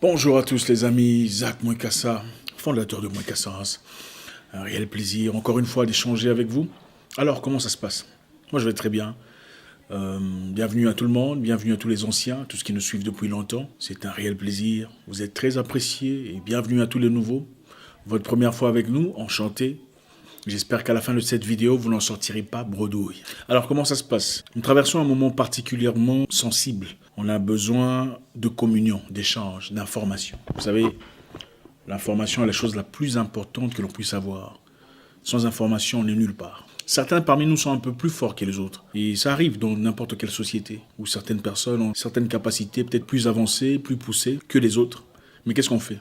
Bonjour à tous les amis, Zach Mouekassa, fondateur de Mouekassa. Un réel plaisir encore une fois d'échanger avec vous. Alors comment ça se passe? Moi je vais très bien. Bienvenue à tout le monde, bienvenue à tous les anciens, tous ceux qui nous suivent depuis longtemps. C'est un réel plaisir, vous êtes très appréciés et bienvenue à tous les nouveaux. Votre première fois avec nous, enchanté. J'espère qu'à la fin de cette vidéo, vous n'en sortirez pas bredouille. Alors, comment ça se passe? Nous traversons un moment particulièrement sensible. On a besoin de communion, d'échange, d'information. Vous savez, l'information est la chose la plus importante que l'on puisse avoir. Sans information, on n'est nulle part. Certains parmi nous sont un peu plus forts que les autres. Et ça arrive dans n'importe quelle société, où certaines personnes ont certaines capacités peut-être plus avancées, plus poussées que les autres. Mais qu'est-ce qu'on fait?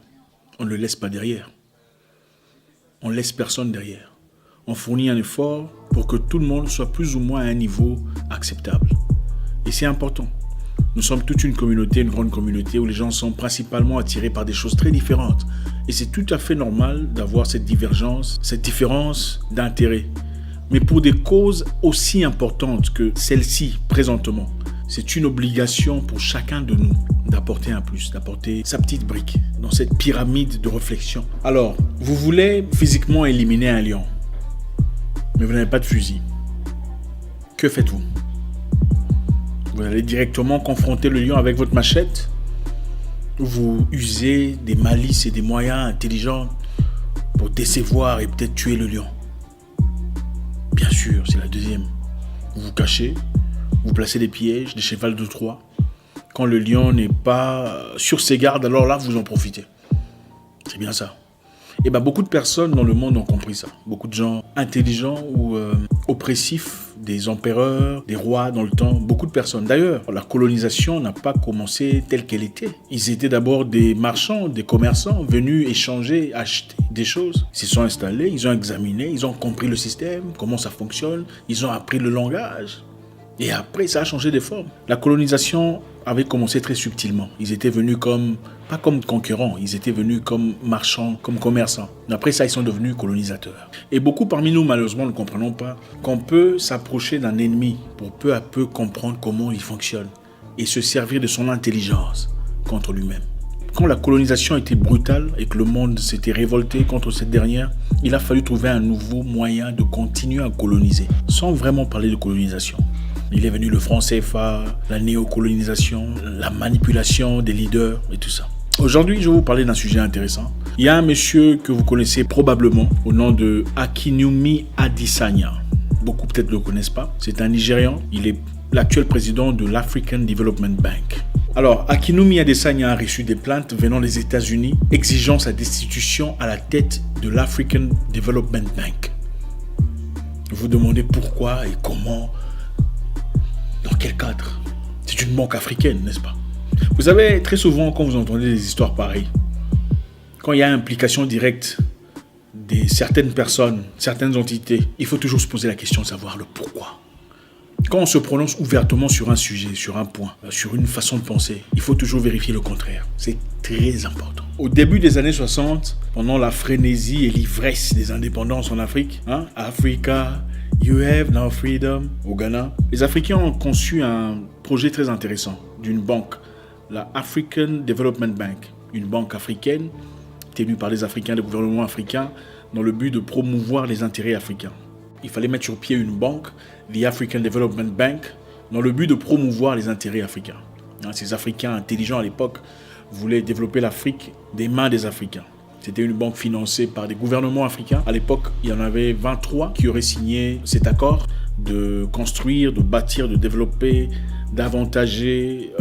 On ne le laisse pas derrière. On ne laisse personne derrière. On fournit un effort pour que tout le monde soit plus ou moins à un niveau acceptable. Et c'est important. Nous sommes toute une communauté, une grande communauté où les gens sont principalement attirés par des choses très différentes. Et c'est tout à fait normal d'avoir cette divergence, cette différence d'intérêt. Mais pour des causes aussi importantes que celle-ci présentement, c'est une obligation pour chacun de nous d'apporter un plus, d'apporter sa petite brique dans cette pyramide de réflexion. Alors, vous voulez physiquement éliminer un lion, mais vous n'avez pas de fusil. Que faites-vous? Vous allez directement confronter le lion avec votre machette? Ou vous usez des malices et des moyens intelligents pour décevoir et peut-être tuer le lion? Bien sûr, c'est la deuxième. Vous vous cachez, vous placez des pièges, des chevals de Troie. Quand le lion n'est pas sur ses gardes, alors là, vous en profitez. C'est bien ça. Et bien, beaucoup de personnes dans le monde ont compris ça. Beaucoup de gens intelligents ou oppressifs, des empereurs, des rois dans le temps, beaucoup de personnes. D'ailleurs, la colonisation n'a pas commencé telle qu'elle était. Ils étaient d'abord des marchands, des commerçants venus échanger, acheter des choses. Ils se sont installés, ils ont examiné, ils ont compris le système, comment ça fonctionne, ils ont appris le langage. Et après, ça a changé de forme. La colonisation avait commencé très subtilement. Ils étaient venus pas comme conquérants, ils étaient venus comme marchands, comme commerçants. Après ça, ils sont devenus colonisateurs. Et beaucoup parmi nous, malheureusement, ne comprenons pas qu'on peut s'approcher d'un ennemi pour peu à peu comprendre comment il fonctionne et se servir de son intelligence contre lui-même. Quand la colonisation était brutale et que le monde s'était révolté contre cette dernière, il a fallu trouver un nouveau moyen de continuer à coloniser, sans vraiment parler de colonisation. Il est venu le franc CFA, la néocolonisation, la manipulation des leaders et tout ça. Aujourd'hui, je vais vous parler d'un sujet intéressant. Il y a un monsieur que vous connaissez probablement au nom de Akinwumi Adesanya. Beaucoup peut-être ne le connaissent pas. C'est un Nigérian. Il est l'actuel président de l'African Development Bank. Alors, Akinwumi Adesanya a reçu des plaintes venant des États-Unis exigeant sa destitution à la tête de l'African Development Bank. Vous vous demandez pourquoi et comment. Dans quel cadre? C'est une banque africaine, n'est-ce pas? Vous savez, très souvent, quand vous entendez des histoires pareilles, quand il y a implication directe de certaines personnes, certaines entités, il faut toujours se poser la question de savoir le pourquoi. Quand on se prononce ouvertement sur un sujet, sur un point, sur une façon de penser, il faut toujours vérifier le contraire. C'est très important. Au début des années 60, pendant la frénésie et l'ivresse des indépendances en Afrique, Africa, you have no freedom, au Ghana, les Africains ont conçu un projet très intéressant d'une banque, la African Development Bank, une banque africaine tenue par les Africains, des gouvernements africains, dans le but de promouvoir les intérêts africains. Il fallait mettre sur pied une banque, the African Development Bank, dans le but de promouvoir les intérêts africains. Ces Africains intelligents à l'époque voulaient développer l'Afrique des mains des Africains. C'était une banque financée par des gouvernements africains. À l'époque, il y en avait 23 qui auraient signé cet accord de construire, de bâtir, de développer, d'avantager,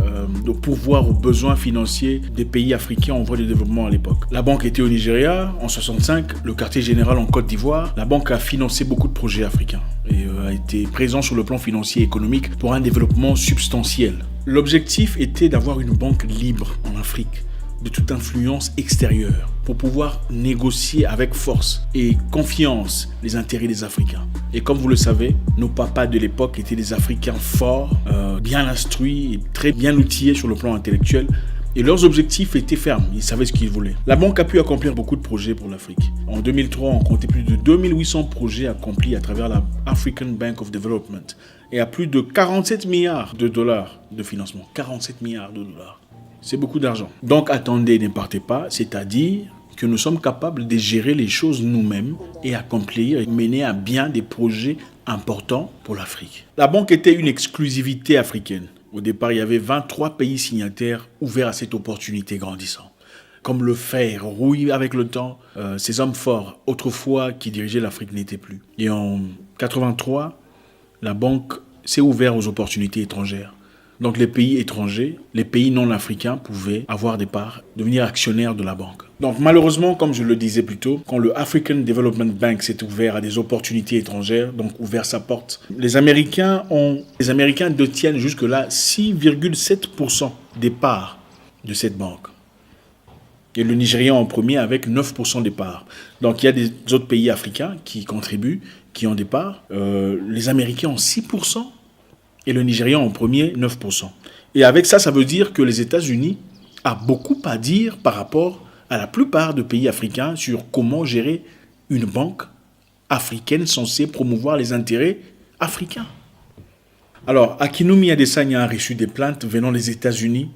de pourvoir aux besoins financiers des pays africains en voie de développement à l'époque. La banque était au Nigeria, en 65, le quartier général en Côte d'Ivoire. La banque a financé beaucoup de projets africains et a été présent sur le plan financier et économique pour un développement substantiel. L'objectif était d'avoir une banque libre en Afrique de toute influence extérieure pour pouvoir négocier avec force et confiance les intérêts des Africains. Et comme vous le savez, nos papas de l'époque étaient des Africains forts, bien instruits et très bien outillés sur le plan intellectuel. Et leurs objectifs étaient fermes, ils savaient ce qu'ils voulaient. La banque a pu accomplir beaucoup de projets pour l'Afrique. En 2003, on comptait plus de 2800 projets accomplis à travers la African Bank of Development et à plus de 47 milliards de dollars de financement. 47 milliards de dollars. C'est beaucoup d'argent. Donc attendez, ne partez pas, c'est-à-dire que nous sommes capables de gérer les choses nous-mêmes et accomplir et mener à bien des projets importants pour l'Afrique. La banque était une exclusivité africaine. Au départ, il y avait 23 pays signataires ouverts à cette opportunité grandissante. Comme le fer rouille avec le temps, ces hommes forts, autrefois qui dirigeaient l'Afrique, n'étaient plus. Et en 83, la banque s'est ouverte aux opportunités étrangères. Donc les pays étrangers, les pays non africains pouvaient avoir des parts, devenir actionnaires de la banque. Donc malheureusement, comme je le disais plus tôt, quand le African Development Bank s'est ouvert à des opportunités étrangères, donc ouvert sa porte, les Américains détiennent jusque-là 6,7% des parts de cette banque. Et le Nigeria en premier avec 9% des parts. Donc il y a des autres pays africains qui contribuent, qui ont des parts. Les Américains ont 6%. Et le Nigeria en premier, 9%. Et avec ça, ça veut dire que les États-Unis ont beaucoup à dire par rapport à la plupart des pays africains sur comment gérer une banque africaine censée promouvoir les intérêts africains. Alors, Akinwumi Adesanya a reçu des plaintes venant des États-Unis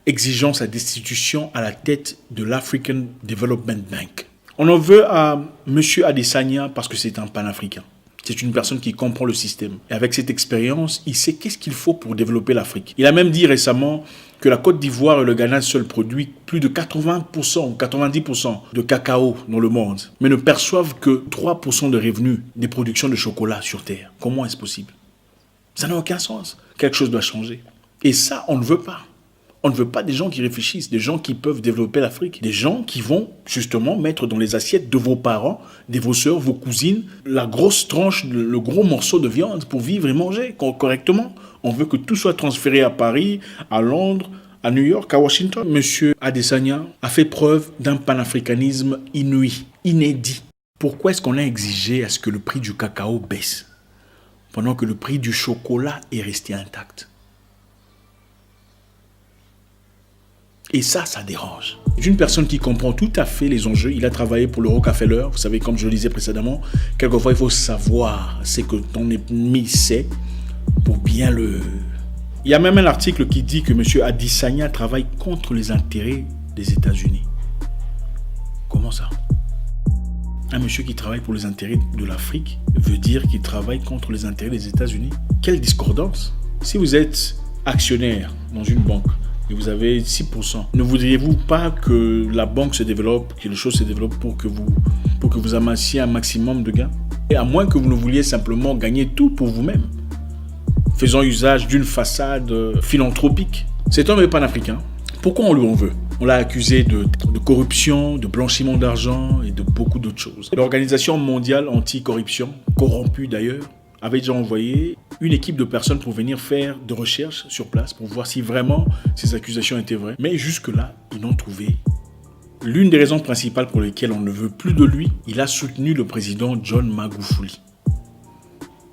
exigeant sa destitution à la tête de l'African Development Bank. On en veut à M. Adesanya parce que c'est un panafricain. C'est une personne qui comprend le système. Et avec cette expérience, il sait qu'est-ce qu'il faut pour développer l'Afrique. Il a même dit récemment que la Côte d'Ivoire et le Ghana seuls produisent plus de 80% ou 90% de cacao dans le monde, mais ne perçoivent que 3% de revenus des productions de chocolat sur Terre. Comment est-ce possible? Ça n'a aucun sens. Quelque chose doit changer. Et ça, on ne veut pas. On ne veut pas des gens qui réfléchissent, des gens qui peuvent développer l'Afrique, des gens qui vont justement mettre dans les assiettes de vos parents, de vos sœurs, vos cousines, la grosse tranche, le gros morceau de viande pour vivre et manger correctement. On veut que tout soit transféré à Paris, à Londres, à New York, à Washington. Monsieur Adesanya a fait preuve d'un panafricanisme inouï, inédit. Pourquoi est-ce qu'on a exigé à ce que le prix du cacao baisse pendant que le prix du chocolat est resté intact? Et ça dérange. C'est une personne qui comprend tout à fait les enjeux. Il a travaillé pour le Rockefeller. Vous savez, comme je le disais précédemment, quelquefois, il faut savoir ce que ton ennemi sait pour bien le... Il y a même un article qui dit que M. Adesanya travaille contre les intérêts des États-Unis. Comment ça? Un monsieur qui travaille pour les intérêts de l'Afrique veut dire qu'il travaille contre les intérêts des États-Unis? Quelle discordance! Si vous êtes actionnaire dans une banque, et vous avez 6%. Ne voudriez-vous pas que la banque se développe, que les choses se développent pour que vous amassiez un maximum de gains? Et à moins que vous ne vouliez simplement gagner tout pour vous-même, faisant usage d'une façade philanthropique. Cet homme est panafricain. Pourquoi on lui en veut? On l'a accusé de corruption, de blanchiment d'argent et de beaucoup d'autres choses. L'Organisation mondiale anti-corruption, corrompue d'ailleurs, avait déjà envoyé une équipe de personnes pour venir faire des recherches sur place pour voir si vraiment ces accusations étaient vraies. Mais jusque-là, ils n'ont trouvé. L'une des raisons principales pour lesquelles on ne veut plus de lui, il a soutenu le président John Magufuli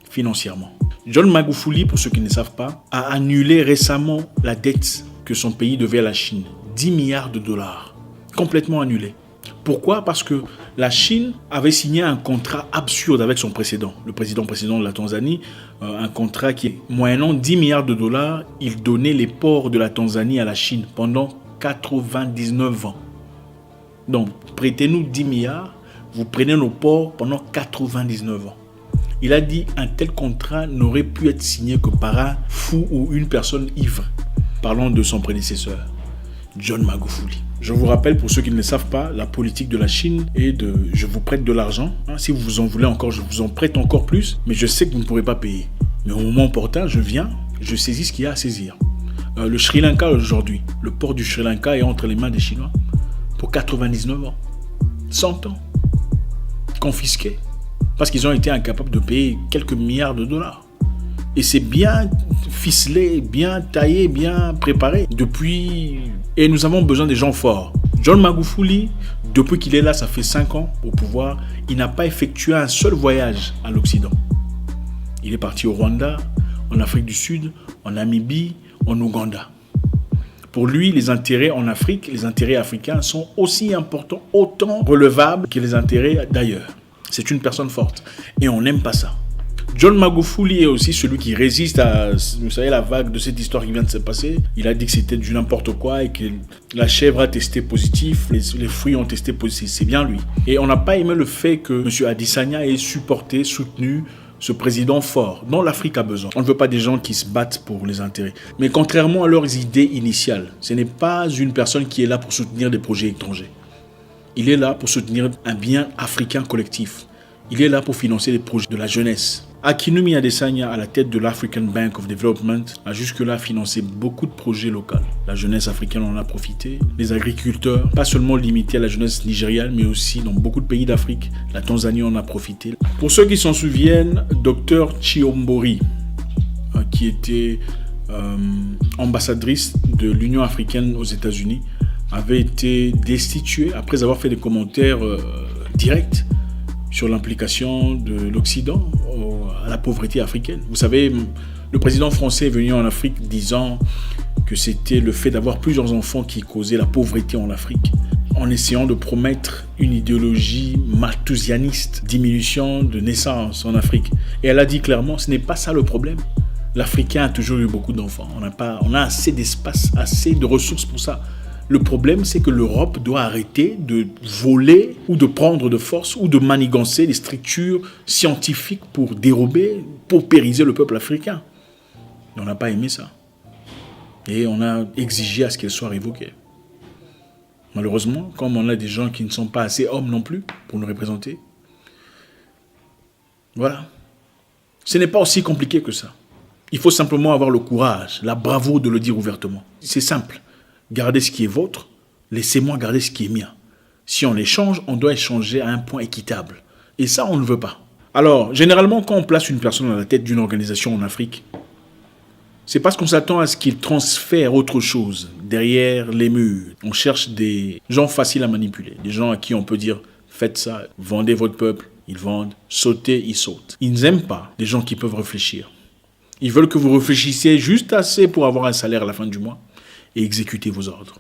financièrement. John Magufuli, pour ceux qui ne savent pas, a annulé récemment la dette que son pays devait à la Chine. 10 milliards de dollars. Complètement annulé. Pourquoi? Parce que la Chine avait signé un contrat absurde avec son précédent, le président précédent de la Tanzanie, un contrat qui, moyennant 10 milliards de dollars, il donnait les ports de la Tanzanie à la Chine pendant 99 ans. Donc, prêtez-nous 10 milliards, vous prenez nos ports pendant 99 ans. Il a dit un tel contrat n'aurait pu être signé que par un fou ou une personne ivre, parlant de son prédécesseur, John Magufuli. Je vous rappelle, pour ceux qui ne le savent pas, la politique de la Chine est de « je vous prête de l'argent, si vous en voulez encore, je vous en prête encore plus, mais je sais que vous ne pourrez pas payer. Mais au moment opportun, je viens, je saisis ce qu'il y a à saisir. » Le Sri Lanka aujourd'hui, le port du Sri Lanka est entre les mains des Chinois pour 99 ans, 100 ans, confisqués, parce qu'ils ont été incapables de payer quelques milliards de dollars. Et c'est bien ficelé, bien taillé, bien préparé depuis... Et nous avons besoin des gens forts. John Magufuli, depuis qu'il est là, ça fait 5 ans au pouvoir, il n'a pas effectué un seul voyage à l'Occident. Il est parti au Rwanda, en Afrique du Sud, en Namibie, en Ouganda. Pour lui, les intérêts en Afrique, les intérêts africains sont aussi importants, autant relevables que les intérêts d'ailleurs. C'est une personne forte. Et on n'aime pas ça. John Magufuli est aussi celui qui résiste à, vous savez, la vague de cette histoire qui vient de se passer. Il a dit que c'était du n'importe quoi et que la chèvre a testé positif, les fruits ont testé positif. C'est bien lui. Et on n'a pas aimé le fait que M. Adesanya ait supporté, soutenu ce président fort dont l'Afrique a besoin. On ne veut pas des gens qui se battent pour les intérêts. Mais contrairement à leurs idées initiales, ce n'est pas une personne qui est là pour soutenir des projets étrangers. Il est là pour soutenir un bien africain collectif. Il est là pour financer les projets de la jeunesse. Akinwumi Adesanya, à la tête de l'African Bank of Development, a jusque-là financé beaucoup de projets locaux. La jeunesse africaine en a profité. Les agriculteurs, pas seulement limités à la jeunesse nigériane, mais aussi dans beaucoup de pays d'Afrique. La Tanzanie en a profité. Pour ceux qui s'en souviennent, Dr Chiombori, qui était ambassadrice de l'Union africaine aux États-Unis, avait été destituée après avoir fait des commentaires directs sur l'implication de l'Occident à la pauvreté africaine. Vous savez, le président français est venu en Afrique disant que c'était le fait d'avoir plusieurs enfants qui causait la pauvreté en Afrique, en essayant de promettre une idéologie malthusianiste, diminution de naissance en Afrique. Et elle a dit clairement, ce n'est pas ça le problème. L'Africain a toujours eu beaucoup d'enfants. On a assez d'espace, assez de ressources pour ça. Le problème, c'est que l'Europe doit arrêter de voler ou de prendre de force ou de manigancer les structures scientifiques pour dérober, paupériser le peuple africain. Et on n'a pas aimé ça. Et on a exigé à ce qu'elle soit révoquée. Malheureusement, comme on a des gens qui ne sont pas assez hommes non plus pour nous représenter, voilà. Ce n'est pas aussi compliqué que ça. Il faut simplement avoir le courage, la bravoure de le dire ouvertement. C'est simple. Gardez ce qui est vôtre, laissez-moi garder ce qui est mien. Si on échange, on doit échanger à un point équitable. Et ça, on ne veut pas. Alors, généralement, quand on place une personne à la tête d'une organisation en Afrique, c'est parce qu'on s'attend à ce qu'il transfère autre chose derrière les murs. On cherche des gens faciles à manipuler, des gens à qui on peut dire « faites ça, vendez votre peuple ». Ils vendent, sautez, ils sautent. Ils n'aiment pas des gens qui peuvent réfléchir. Ils veulent que vous réfléchissiez juste assez pour avoir un salaire à la fin du mois et exécuter vos ordres.